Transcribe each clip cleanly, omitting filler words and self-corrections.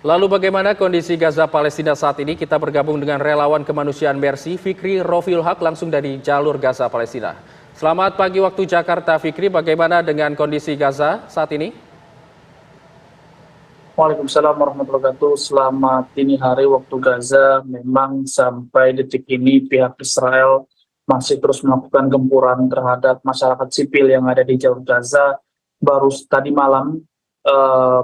Lalu bagaimana kondisi Gaza Palestina saat ini? Kita bergabung dengan relawan kemanusiaan Mercy, Fikri Rofiul Haq langsung dari jalur Gaza Palestina. Selamat pagi waktu Jakarta, Fikri. Bagaimana dengan kondisi Gaza saat ini? Waalaikumsalam warahmatullahi wabarakatuh. Selamat dini hari waktu Gaza. Memang sampai detik ini pihak Israel masih terus melakukan gempuran terhadap masyarakat sipil yang ada di jalur Gaza. Baru tadi malam,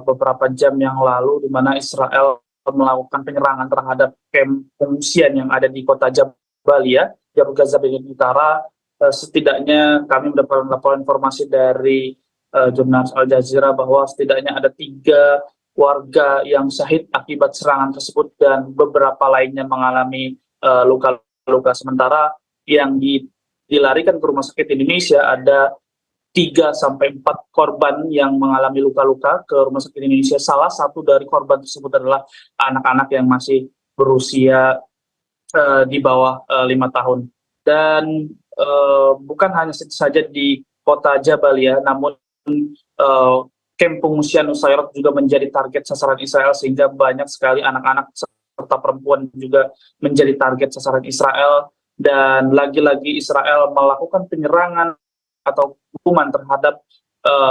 beberapa jam yang lalu, di mana Israel melakukan penyerangan terhadap kamp pengungsian yang ada di kota Jabalia, jalur Gaza bagian utara. Setidaknya kami mendapatkan laporan informasi dari jurnalis Al Jazeera bahwa setidaknya ada 3 warga yang syahid akibat serangan tersebut dan beberapa lainnya mengalami luka-luka. Sementara yang dilarikan ke rumah sakit Indonesia ada 3 sampai 4 korban yang mengalami luka-luka ke rumah sakit Indonesia. Salah satu dari korban tersebut adalah anak-anak yang masih berusia di bawah 5 tahun. Dan bukan hanya saja di kota Jabalia, namun kamp pengungsian Nusairat juga menjadi target sasaran Israel, sehingga banyak sekali anak-anak serta perempuan juga menjadi target sasaran Israel. Dan lagi-lagi Israel melakukan penyerangan atau hukuman terhadap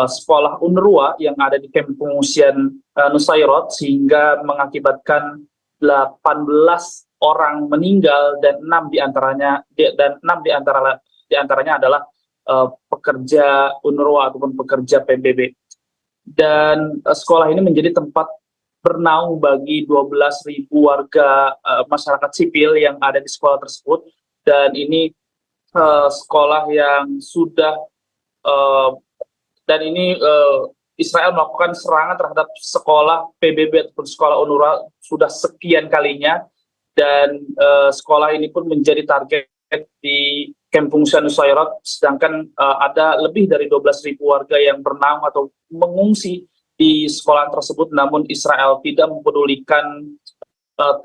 sekolah UNRWA yang ada di kamp pengungsian Nusairat, sehingga mengakibatkan 18 orang meninggal dan 6 diantaranya adalah pekerja UNRWA ataupun pekerja PBB. Dan sekolah ini menjadi tempat bernaung bagi 12.000 warga masyarakat sipil yang ada di sekolah tersebut. Dan ini sekolah yang sudah Israel melakukan serangan terhadap sekolah PBB ataupun sekolah UNRWA sudah sekian kalinya, dan sekolah ini pun menjadi target di kamp pengungsian Nusairat, sedangkan ada lebih dari 12.000 warga yang bernaung atau mengungsi di sekolah tersebut. Namun Israel tidak mempedulikan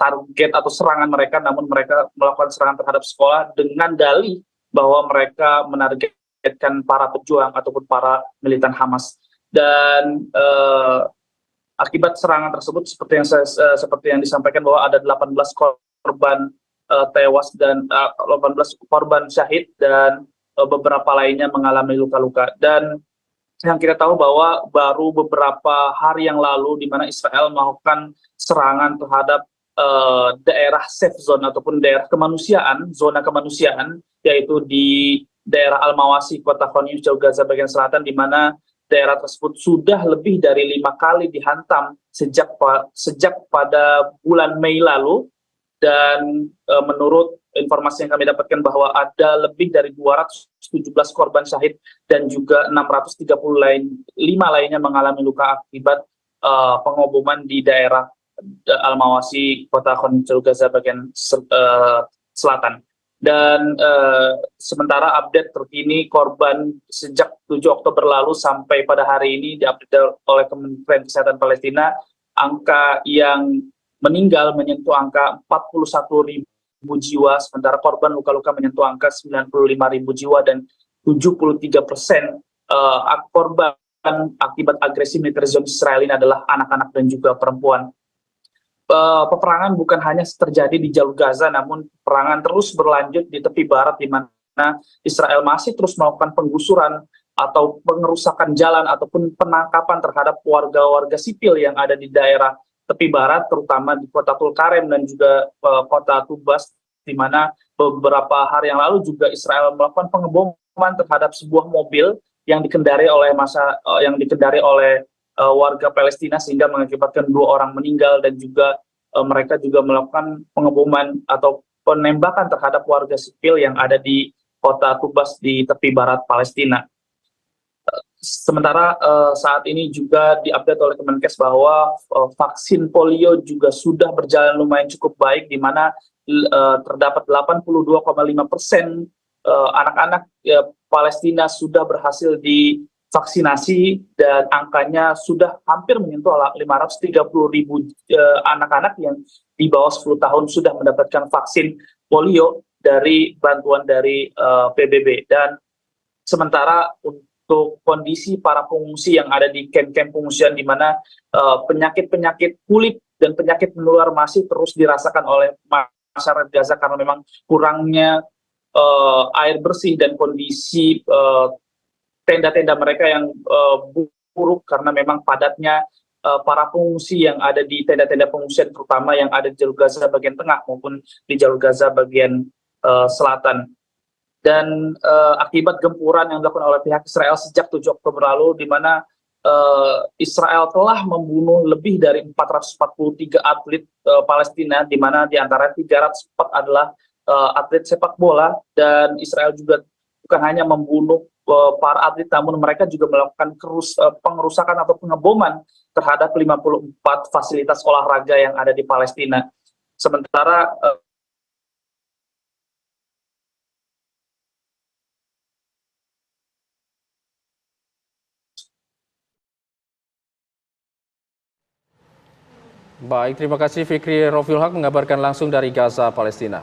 target atau serangan mereka, namun mereka melakukan serangan terhadap sekolah dengan dalih bahwa mereka menargetkan para pejuang ataupun para militan Hamas. Dan akibat serangan tersebut, seperti yang disampaikan bahwa ada 18 korban tewas dan 18 korban syahid dan beberapa lainnya mengalami luka-luka. Dan yang kita tahu bahwa baru beberapa hari yang lalu di mana Israel melakukan serangan terhadap daerah safe zone ataupun daerah kemanusiaan, zona kemanusiaan, yaitu di daerah Al-Mawasi, kota Khan Yunis, Jalur Gaza bagian selatan, di mana daerah tersebut sudah lebih dari 5 kali dihantam sejak pada bulan Mei lalu. Dan menurut informasi yang kami dapatkan bahwa ada lebih dari 217 korban syahid dan juga 635 lainnya mengalami luka akibat pengoboman di daerah Al-Mawasi, kota Khan Yunis, Gaza bagian selatan. Dan sementara update terkini korban sejak 7 Oktober lalu sampai pada hari ini diupdate oleh Kementerian Kesehatan Palestina, angka yang meninggal menyentuh angka 41.000 jiwa, sementara korban luka-luka menyentuh angka 95.000 jiwa, dan 73% korban akibat agresi militer Zionis Israel ini adalah anak-anak dan juga perempuan. Peperangan bukan hanya terjadi di jalur Gaza, namun peperangan terus berlanjut di tepi barat, di mana Israel masih terus melakukan penggusuran atau pengerusakan jalan ataupun penangkapan terhadap warga-warga sipil yang ada di daerah tepi barat, terutama di kota Tulkarem dan juga kota Tubas, di mana beberapa hari yang lalu juga Israel melakukan pengeboman terhadap sebuah mobil yang dikendari oleh warga Palestina, sehingga mengakibatkan 2 orang meninggal, dan juga mereka juga melakukan pengeboman atau penembakan terhadap warga sipil yang ada di kota Tubas di tepi barat Palestina. Sementara saat ini juga diupdate oleh Kemenkes bahwa vaksin polio juga sudah berjalan lumayan cukup baik, di mana terdapat 82,5% anak-anak Palestina sudah berhasil divaksinasi, dan angkanya sudah hampir menyentuh 530.000 anak-anak yang di bawah 10 tahun sudah mendapatkan vaksin polio dari bantuan dari PBB. Dan sementara untuk kondisi para pengungsi yang ada di kamp-kamp pengungsian, di mana penyakit-penyakit kulit dan penyakit menular masih terus dirasakan oleh masyarakat Gaza karena memang kurangnya air bersih dan kondisi tenda-tenda mereka yang buruk karena memang padatnya para pengungsi yang ada di tenda-tenda pengungsian, terutama yang ada di jalur Gaza bagian tengah maupun di jalur Gaza bagian selatan. Dan akibat gempuran yang dilakukan oleh pihak Israel sejak 7 Oktober lalu, di mana Israel telah membunuh lebih dari 443 atlet Palestina, di mana di antara 304 adalah atlet sepak bola, dan Israel juga bukan hanya membunuh para atlet, namun mereka juga melakukan pengerusakan atau pengeboman terhadap 54 fasilitas olahraga yang ada di Palestina. Sementara Baik, terima kasih Fikri Rofiul Haq mengabarkan langsung dari Gaza, Palestina.